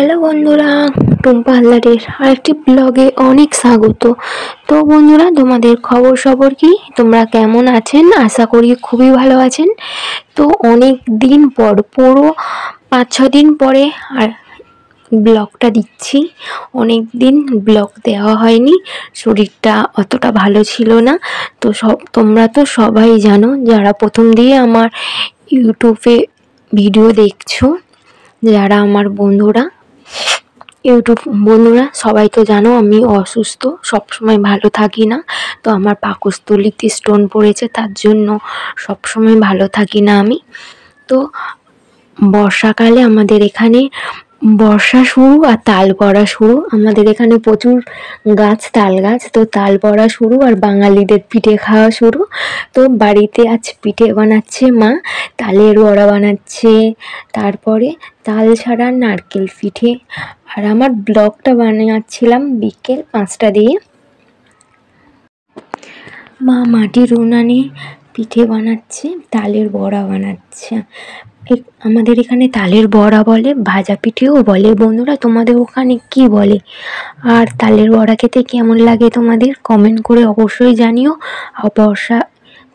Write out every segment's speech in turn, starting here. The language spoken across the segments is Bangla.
হ্যালো বন্ধুরা, টুম্পা হালদারের আরেকটি ব্লগে অনেক স্বাগত। তো বন্ধুরা, তোমাদের খবর কি? তোমরা কেমন আছেন? আশা করি খুবই ভালো আছেন। তো অনেক দিন পর, পুরো 5-6 দিন পরে আর ব্লগটা দিচ্ছি। অনেক দিন ব্লগ দেওয়া হয়নি, শরীরটা অতটা ভালো ছিল না। তো তোমরা তো সবাই জানো, যারা প্রথম দিয়ে আমার ইউটিউবে ভিডিও দেখছো, যারা আমার ইউটিউব বন্ধুরা সবাই তো জানো আমি অসুস্থ, সবসময় ভালো থাকি না। তো আমার পাকস্থলীতে স্টোন পড়েছে, তার জন্য সবসময় ভালো থাকি না আমি। তো বর্ষাকালে আমাদের এখানে বর্ষা শুরু আর তাল পড়া শুরু। আমাদের এখানে প্রচুর গাছ, তাল গাছ, তো তাল পড়া শুরু আর বাঙালিদের পিঠে খাওয়া শুরু। তো বাড়িতে আজ পিঠে বানাচ্ছে মা, তালের বড়া বানাচ্ছে, তারপরে তাল ছাড়া নারকেল পিঠে। আর আমার ব্লগটা বানাচ্ছিলাম বিকেল 5টা দিয়ে। মা মাটির উনানে পিঠে বানাচ্ছে, তালের বড়া বানাচ্ছে। আমাদের এখানে তালের বড়া বলে, ভাজা পিঠেও বলে। বন্ধুরা, তোমাদের ওখানে কি বলে? আর তালের বড়া খেতে কেমন লাগে তোমাদের কমেন্ট করে অবশ্যই জানিও। আর বর্ষা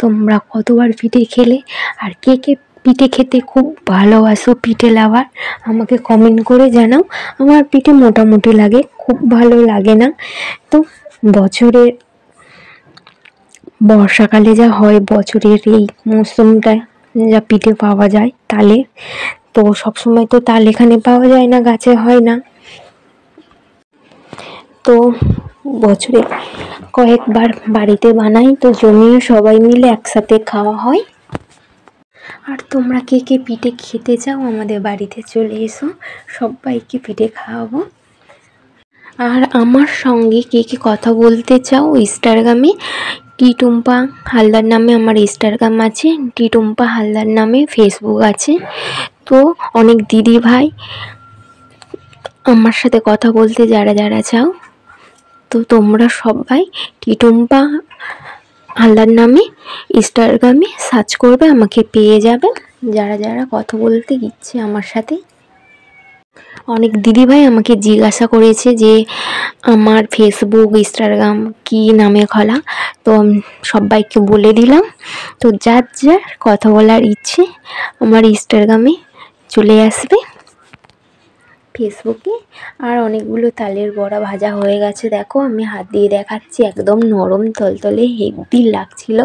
তোমরা কতবার পিঠে খেলে, আর কে কে পিঠে খেতে খুব ভালোবাসো, পিঠে লাভার, আমাকে কমেন্ট করে জানাও। আমার পিঠে মোটামুটি লাগে, খুব ভালো লাগে না। তো বছরের বর্ষাকালে যা হয়, বছরের এই মৌসুমটায় যা পিঠে পাওয়া যায় তালে, তো সবসময় তো তাল এখানে পাওয়া যায় না, গাছে হয় না। তো বছরে কয়েকবার বাড়িতে বানাই, তো জমিয়ে সবাই মিলে একসাথে খাওয়া হয়। আর তোমরা কে কে পিঠে খেতে চাও আমাদের বাড়িতে চলে এসো, সবাইকে পিঠে খাওয়াবো। আর আমার সঙ্গে কে কে কথা বলতে চাও ইনস্টাগ্রামে, টুম্পা হালদার নামে আমার ইনস্টাগ্রাম আছে, টুম্পা হালদার নামে ফেসবুক আছে। তো অনেক দিদি ভাই আমার সাথে কথা বলতে যারা যারা চাও, তো তোমরা সবাই টুম্পা হালদার নামে ইনস্টাগ্রামে সার্চ করবে, আমাকে পেয়ে যাবে যারা যারা কথা বলতে ইচ্ছে আমার সাথে। অনেক দিদিভাই আমাকে জিজ্ঞাসা করেছে যে আমার ফেসবুক ইনস্টাগ্রাম কি নামে খোলা, তো সবাইকে বলে দিলাম। তো যার যার কথা বলার ইচ্ছে আমার ইনস্টাগ্রামে চলে আসবে, ফেসবুকে। আর অনেকগুলো তালের বড়া ভাজা হয়ে গেছে, দেখো আমি হাত দিয়ে দেখাচ্ছি, একদম নরম তলতলে হেভি লাগছিল,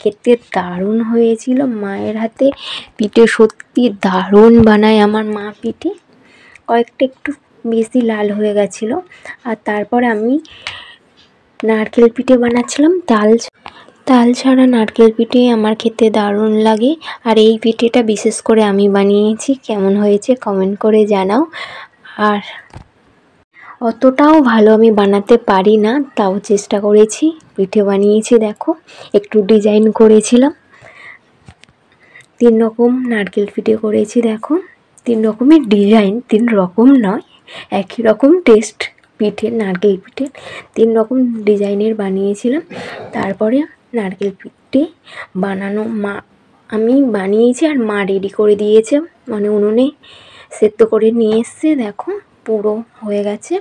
খেতে দারুণ হয়েছিল। মায়ের হাতে পিঠে সত্যি দারুণ বানায় আমার মা পিঠে, কয়েকটা একটু বেশি লাল হয়ে গেছিলো। আর তারপর আমি নারকেল পিঠে বানাচ্ছিলাম, তাল ছাড়া নারকেল পিঠে আমার খেতে দারুণ লাগে। আর এই পিঠেটা বিশেষ করে আমি বানিয়েছি, কেমন হয়েছে কমেন্ট করে জানাও। আর অতটাও ভালো আমি বানাতে পারি না, তাও চেষ্টা করেছি, পিঠে বানিয়েছি। দেখো একটু ডিজাইন করেছিলাম, 3 রকম নারকেল পিঠে করেছি। দেখো 3 রকমের ডিজাইন, 3 রকম নয়, একই রকম টেস্ট পিঠে, নারকেল পিঠে 3 রকম ডিজাইনের বানিয়েছিলাম। তারপরে নারকেল পিঠে বানানো আমি বানিয়েছি আর মা রেডি করে দিয়েছে, মানে উনুনে সেদ্ধ করে নিয়ে এসছে। দেখো পুরো হয়ে গেছে।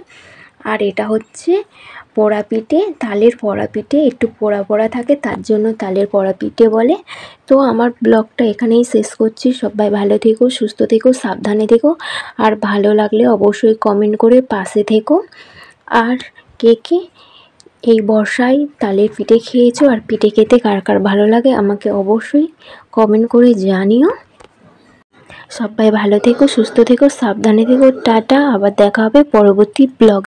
আর এটা হচ্ছে পোড়া পিঠে, তালের পোড়া পিঠে, একটু পোড়া পোড়া থাকে, তার জন্য তালের পোড়া পিঠে বলে। তো আমার ব্লগটা এখানেই শেষ করছি। সবাই ভালো থেকো, সুস্থ থেকো, সাবধানে থেকো। আর ভালো লাগলে অবশ্যই কমেন্ট করে পাশে থেকো। আর কে কে এই বর্ষায় তালের পিঠে খেয়েছো, আর পিঠে খেতে কার কার ভালো লাগে আমাকে অবশ্যই কমেন্ট করে জানিও। সবাই ভালো থেকো, সুস্থ থেকো, সাবধানে থেকো। টাটা, আবার দেখা হবে পরবর্তী ব্লগ।